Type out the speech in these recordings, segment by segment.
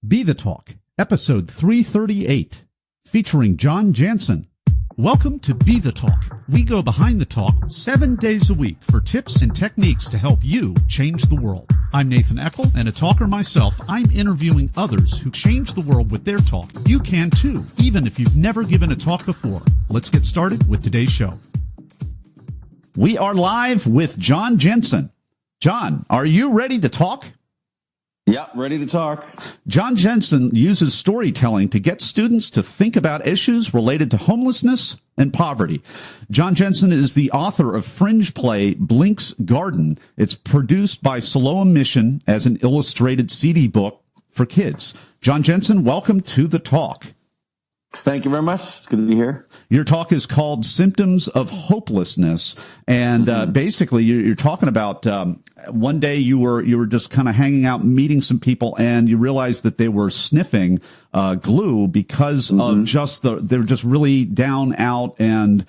Be the Talk, episode 338, featuring John Janzen. Welcome to Be the Talk. We go behind the talk 7 days a week for tips and techniques to help you change the world. I'm Nathan Eckel, and a talker myself. I'm interviewing others who change the world with their talk. You can too, even if you've never given a talk before. Let's get started with today's show. We are live with John Janzen. John, are you ready to talk? Yeah, ready to talk. John Janzen uses storytelling to get students to think about issues related to homelessness and poverty. John Janzen is the author of fringe play Blink's Garden. It's produced by Siloam Mission as an illustrated CD book for kids. John Janzen, welcome to the talk. Thank you very much. It's good to be here. Your talk is called Symptoms of Hopelessness. And basically, you're talking about one day you were just kind of hanging out, meeting some people, and you realized that they were sniffing glue because of just they're just really down, out, and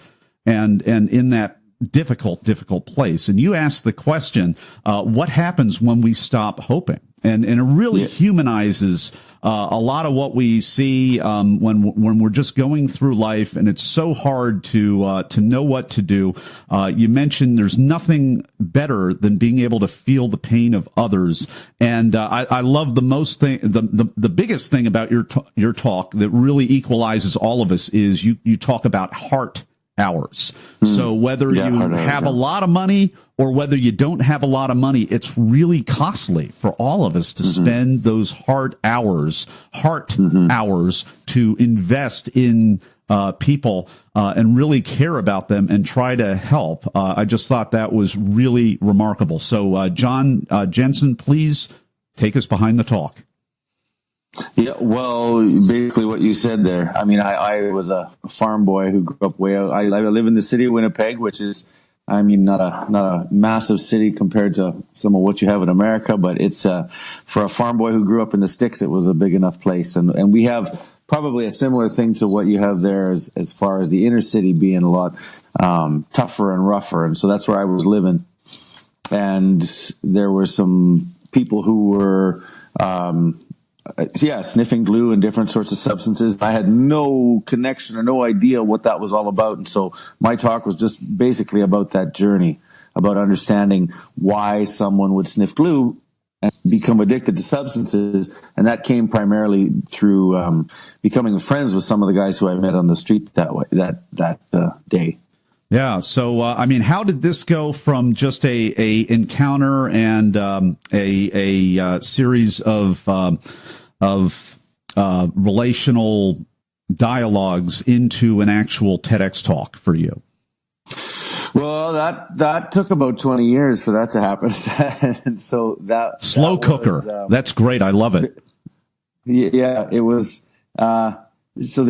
in that difficult place. And you asked the question, what happens when we stop hoping? And it really humanizes a lot of what we see when we're just going through life, and it's so hard to know what to do. You mentioned there's nothing better than being able to feel the pain of others, and I love the biggest thing about your talk that really equalizes all of us is you talk about heart hours. So whether you have a lot of money or whether you don't have a lot of money, it's really costly for all of us to spend those heart hours to invest in people and really care about them and try to help. I just thought that was really remarkable. So John Janzen, please take us behind the talk. Yeah, well, basically what you said there. I mean, I was a farm boy who grew up way out. I live in the city of Winnipeg, which is, I mean, not a massive city compared to some of what you have in America, but it's for a farm boy who grew up in the sticks, it was a big enough place. And we have probably a similar thing to what you have there as far as the inner city being a lot tougher and rougher. And so that's where I was living. And there were some people who were sniffing glue and different sorts of substances. I had no connection or no idea what that was all about. And so my talk was just basically about that journey, about understanding why someone would sniff glue and become addicted to substances. And that came primarily through becoming friends with some of the guys who I met on the street that day. Yeah. So, I mean, how did this go from just a encounter and a series of relational dialogues into an actual TEDx talk for you? Well, that took about 20 years for that to happen. And so that slow cooker. That's great. I love it. Yeah, it was. So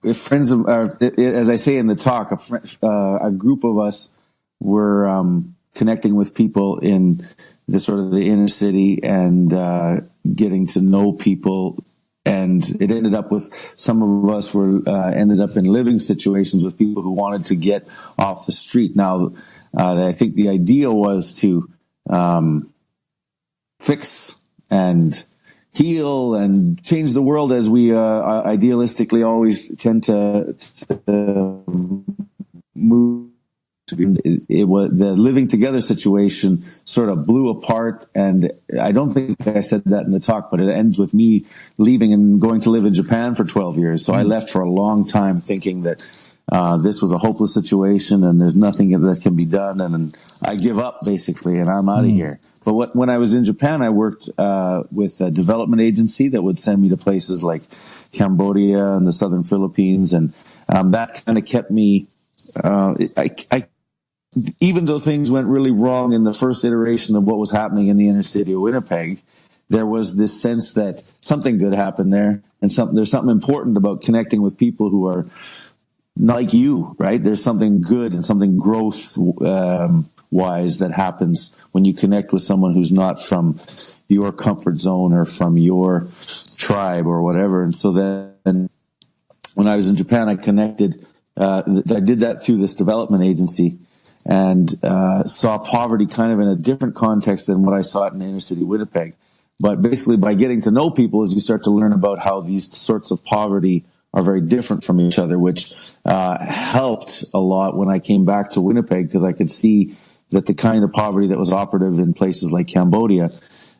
if friends, as I say in the talk, a group of us were connecting with people in the sort of the inner city and getting to know people, and it ended up with some of us ended up in living situations with people who wanted to get off the street. Now, I think the idea was to fix and heal and change the world, as we idealistically always tend to move. It was the living together situation sort of blew apart, and I don't think I said that in the talk, but it ends with me leaving and going to live in Japan for 12 years. So I left for a long time thinking that this was a hopeless situation and there's nothing that can be done, and I give up basically, and I'm out of here. But when I was in Japan, I worked with a development agency that would send me to places like Cambodia and the southern Philippines, and that kind of kept me. Even though things went really wrong in the first iteration of what was happening in the inner city of Winnipeg, there was this sense that something good happened there, and there's something important about connecting with people who are like you, right? There's something good and something growth wise that happens when you connect with someone who's not from your comfort zone or from your tribe or whatever. And so then when I was in Japan, I connected. I did that through this development agency, and saw poverty kind of in a different context than what I saw it in inner city Winnipeg. But basically, by getting to know people, as you start to learn about how these sorts of poverty are very different from each other, which helped a lot when I came back to Winnipeg, because I could see that the kind of poverty that was operative in places like Cambodia,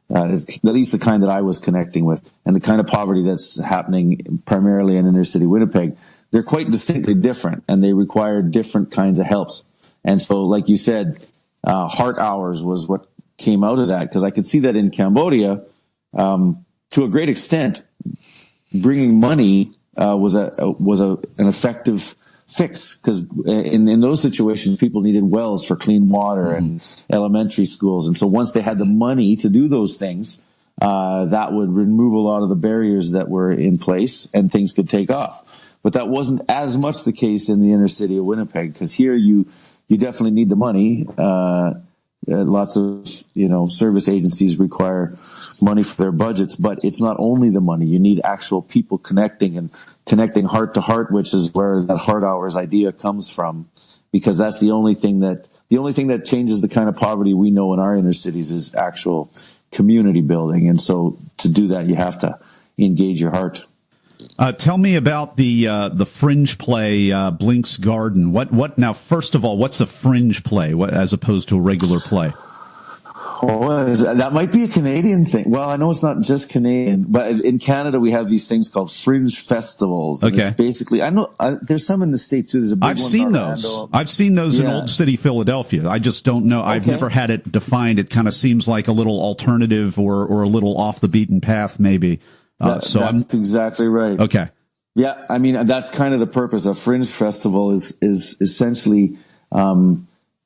at least the kind that I was connecting with, and the kind of poverty that's happening primarily in inner city Winnipeg, they're quite distinctly different, and they require different kinds of helps. And so, like you said, heart hours was what came out of that, because I could see that in Cambodia, to a great extent, bringing money was an effective fix, because in those situations, people needed wells for clean water and elementary schools. And so once they had the money to do those things, that would remove a lot of the barriers that were in place, and things could take off. But that wasn't as much the case in the inner city of Winnipeg, because here you definitely need the money. Lots of, service agencies require money for their budgets, but it's not only the money. You need actual people connecting heart to heart, which is where that heart hours idea comes from, because that's the only thing that changes the kind of poverty we know in our inner cities is actual community building. And so to do that, you have to engage your heart. Tell me about the fringe play, Blink's Garden. What now? First of all, what's a fringe play as opposed to a regular play? Oh, that might be a Canadian thing. Well, I know it's not just Canadian, but in Canada we have these things called fringe festivals. Okay, it's basically, I know there's some in the States too. There's a big I've seen those. I've seen those in Old City, Philadelphia. I just don't know. Okay. I've never had it defined. It kind of seems like a little alternative or a little off the beaten path, maybe. That's exactly right. Okay. Yeah, I mean, that's kind of the purpose. A fringe festival is essentially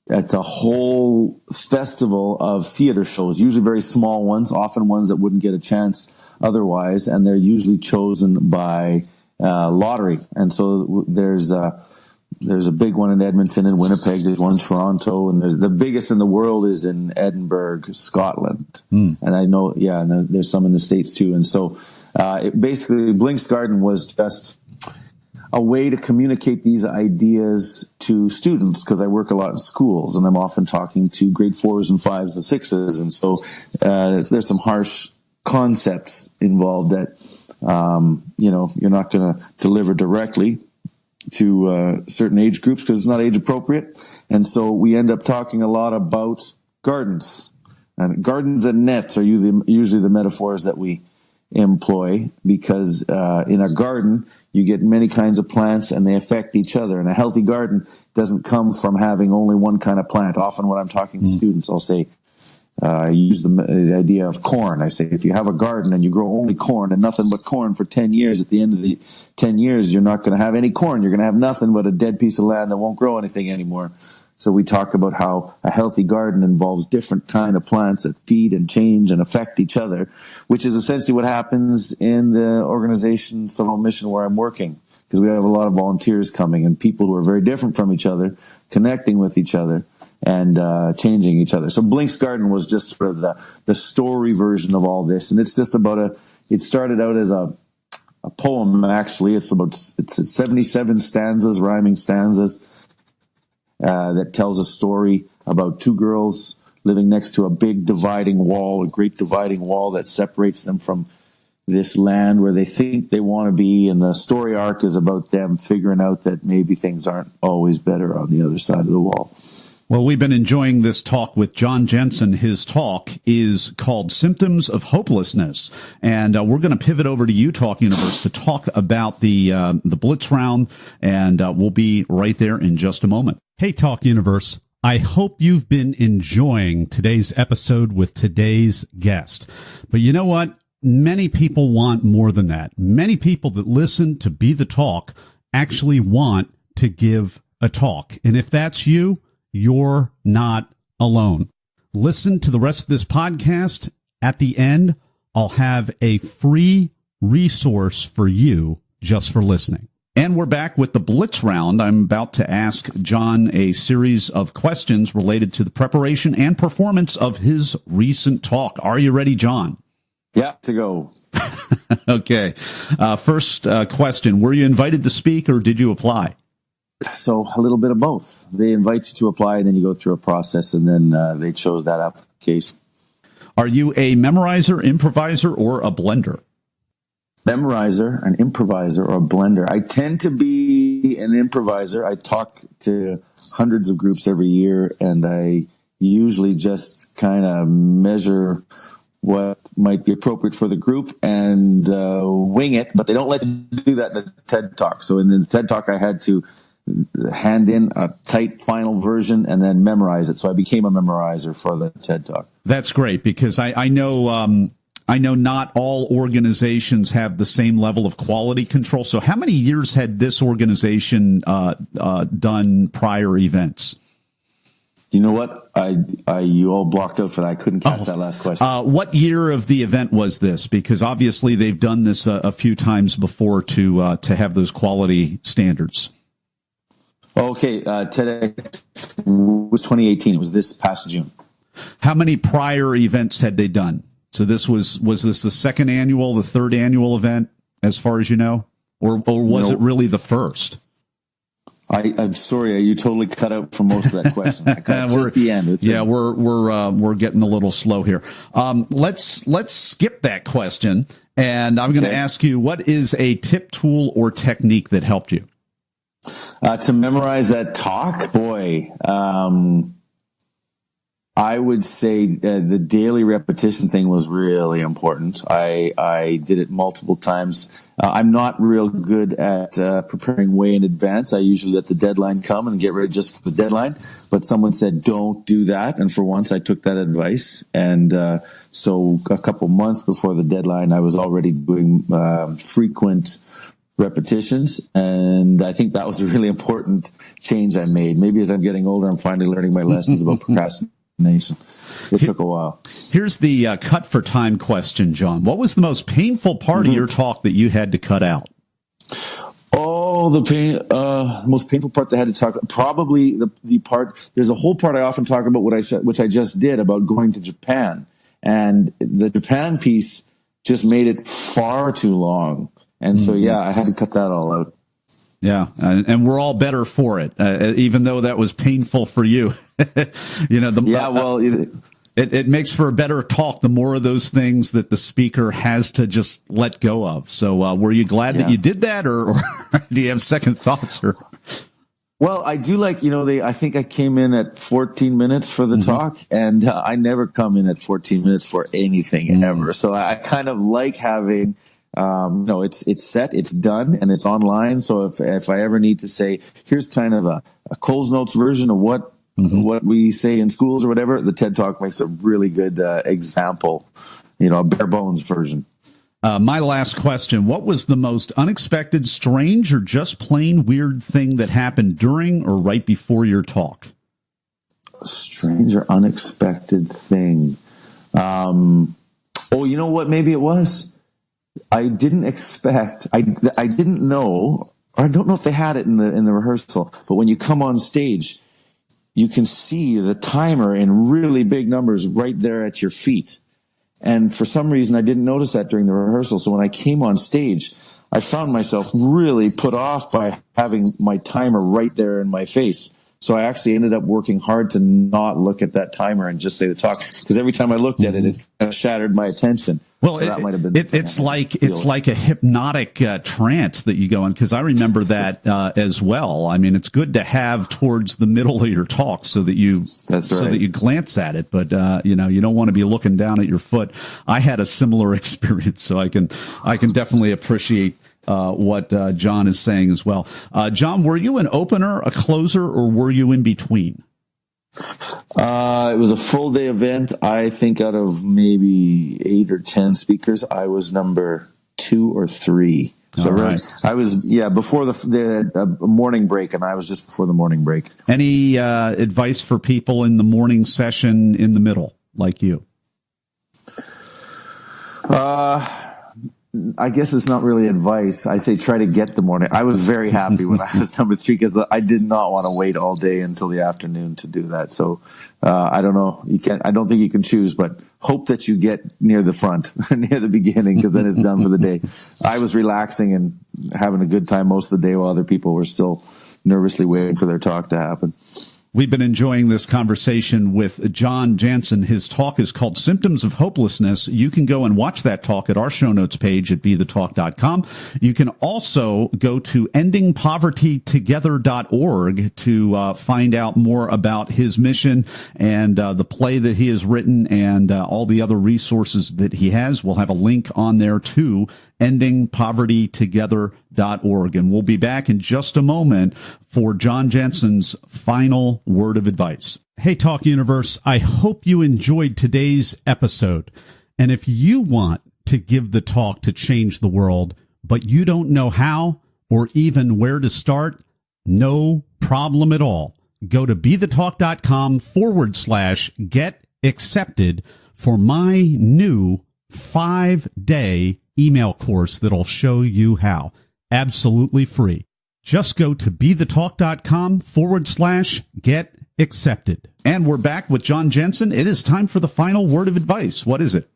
it's a whole festival of theater shows, usually very small ones, often ones that wouldn't get a chance otherwise, and they're usually chosen by lottery. And so there's a big one in Edmonton and Winnipeg. There's one in Toronto, and the biggest in the world is in Edinburgh, Scotland. And I know, and there's some in the States too. And so basically, Blink's Garden was just a way to communicate these ideas to students, because I work a lot in schools, and I'm often talking to grade 4s and 5s and 6s. And so there's some harsh concepts involved that, you're not going to deliver directly to certain age groups because it's not age appropriate. And so we end up talking a lot about gardens. And gardens and nets are usually the metaphors that we employ, because in a garden you get many kinds of plants and they affect each other. And a healthy garden doesn't come from having only one kind of plant. Often when I'm talking to students, I'll say, I use the idea of corn. I say, if you have a garden and you grow only corn and nothing but corn for 10 years, at the end of the 10 years, you're not going to have any corn. You're going to have nothing but a dead piece of land that won't grow anything anymore. So we talk about how a healthy garden involves different kind of plants that feed and change and affect each other, which is essentially what happens in the organization Siloam Mission where I'm working, because we have a lot of volunteers coming and people who are very different from each other, connecting with each other and changing each other. So Blink's Garden was just sort of the story version of all this. And it's just about it started out as a poem, actually. It's 77 stanzas, rhyming stanzas, that tells a story about two girls living next to a big dividing wall, a great dividing wall that separates them from this land where they think they want to be. And the story arc is about them figuring out that maybe things aren't always better on the other side of the wall. Well, we've been enjoying this talk with John Janzen. His talk is called Symptoms of Hopelessness. And we're going to pivot over to Talk Universe to talk about the Blitz round. And we'll be right there in just a moment. Hey, Talk Universe. I hope you've been enjoying today's episode with today's guest. But you know what? Many people want more than that. Many people that listen to Be the Talk actually want to give a talk. And if that's you, you're not alone. Listen to the rest of this podcast. At the end, I'll have a free resource for you just for listening. And we're back with the Blitz round. I'm about to ask John a series of questions related to the preparation and performance of his recent talk. Are you ready, John? Yeah, to go. Okay. First question. Were you invited to speak or did you apply? So a little bit of both. They invite you to apply, and then you go through a process, and then they chose that application. Are you a memorizer, improviser, or a blender? Memorizer, an improviser, or a blender. I tend to be an improviser. I talk to hundreds of groups every year, and I usually just kind of measure what might be appropriate for the group and wing it, but they don't let you do that in a TED Talk. So in the TED Talk, I had to hand in a tight final version and then memorize it. So I became a memorizer for the TED Talk. That's great, because I know not all organizations have the same level of quality control. So how many years had this organization done prior events? You know what? You all blocked out for that. I couldn't catch that last question. What year of the event was this? Because obviously they've done this a few times before to have those quality standards. Okay, TEDx was 2018. It was this past June. How many prior events had they done? So this was this the second annual, the third annual event, as far as you know, or was it really the first? I'm sorry, you totally cut out for most of that question. I cut just the end. We're getting a little slow here. Let's skip that question, and I'm going to ask you, what is a tip, tool, or technique that helped you? To memorize that talk, boy, I would say the daily repetition thing was really important. I did it multiple times. I'm not real good at preparing way in advance. I usually let the deadline come and get ready just for the deadline. But someone said, don't do that. And for once, I took that advice. And so a couple months before the deadline, I was already doing frequent repetitions, and I think that was a really important change I made. Maybe as I'm getting older, I'm finally learning my lessons about procrastination. It took a while. Here's the cut for time question, John. What was the most painful part of your talk that you had to cut out? Oh, the most painful part that I had to talk about, probably the part, there's a whole part I often talk about, which I just did, about going to Japan. And the Japan piece just made it far too long. And so, I had to cut that all out. Yeah, and we're all better for it, even though that was painful for you. It makes for a better talk the more of those things that the speaker has to just let go of. So were you glad that you did that, or do you have second thoughts? Or? Well, I do like, I think I came in at 14 minutes for the talk, and I never come in at 14 minutes for anything ever. So I kind of like having... it's set, it's done, and it's online. So if I ever need to say, here's kind of a Coles Notes version of what we say in schools or whatever, the TED Talk makes a really good example, a bare bones version. My last question, what was the most unexpected, strange, or just plain weird thing that happened during or right before your talk? A strange or unexpected thing. You know what? Maybe it was. I didn't expect, I didn't know, or I don't know if they had it in the rehearsal, but when you come on stage, you can see the timer in really big numbers right there at your feet. And for some reason, I didn't notice that during the rehearsal. So when I came on stage, I found myself really put off by having my timer right there in my face. So I actually ended up working hard to not look at that timer and just say the talk, because every time I looked at it, it kind of shattered my attention. Well, so that might have been it's like a hypnotic trance that you go in, because I remember that as well. I mean, it's good to have towards the middle of your talk so that you glance at it, but you don't want to be looking down at your foot. I had a similar experience, so I can definitely appreciate what John is saying as well. John, were you an opener, a closer, or were you in between? It was a full day event. I think out of maybe 8 or 10 speakers, I was number 2 or 3. So I was before the morning break, and I was just before the morning break. Any advice for people in the morning session in the middle, like you? I guess it's not really advice. I say try to get the morning. I was very happy when I was number 3, because I did not want to wait all day until the afternoon to do that. So I don't know. I don't think you can choose, but hope that you get near the front, near the beginning, because then it's done for the day. I was relaxing and having a good time most of the day while other people were still nervously waiting for their talk to happen. We've been enjoying this conversation with John Janzen. His talk is called Symptoms of Hopelessness. You can go and watch that talk at our show notes page at BeTheTalk.com. You can also go to endingpovertytogether.org to find out more about his mission and the play that he has written and all the other resources that he has. We'll have a link on there to endingpovertytogether.org. And we'll be back in just a moment for John Janzen's final word of advice. Hey, Talk Universe, I hope you enjoyed today's episode. And if you want to give the talk to change the world, but you don't know how or even where to start, no problem at all. Go to BeTheTalk.com/get accepted for my new 5-day email course that'll show you how. Absolutely free. Just go to BeTheTalk.com/get accepted. And we're back with John Janzen. It is time for the final word of advice. What is it?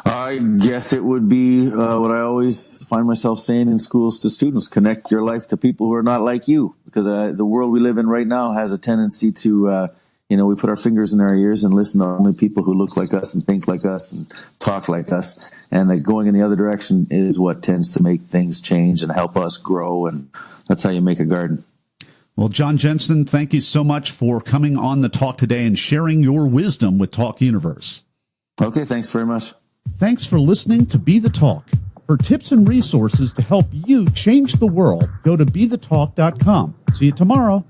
I guess it would be what I always find myself saying in schools to students: connect your life to people who are not like you, because the world we live in right now has a tendency to we put our fingers in our ears and listen to only people who look like us and think like us and talk like us. And that going in the other direction is what tends to make things change and help us grow. And that's how you make a garden. Well, John Janzen, thank you so much for coming on the talk today and sharing your wisdom with Talk Universe. Okay, thanks very much. Thanks for listening to Be the Talk. For tips and resources to help you change the world, go to BeTheTalk.com. See you tomorrow.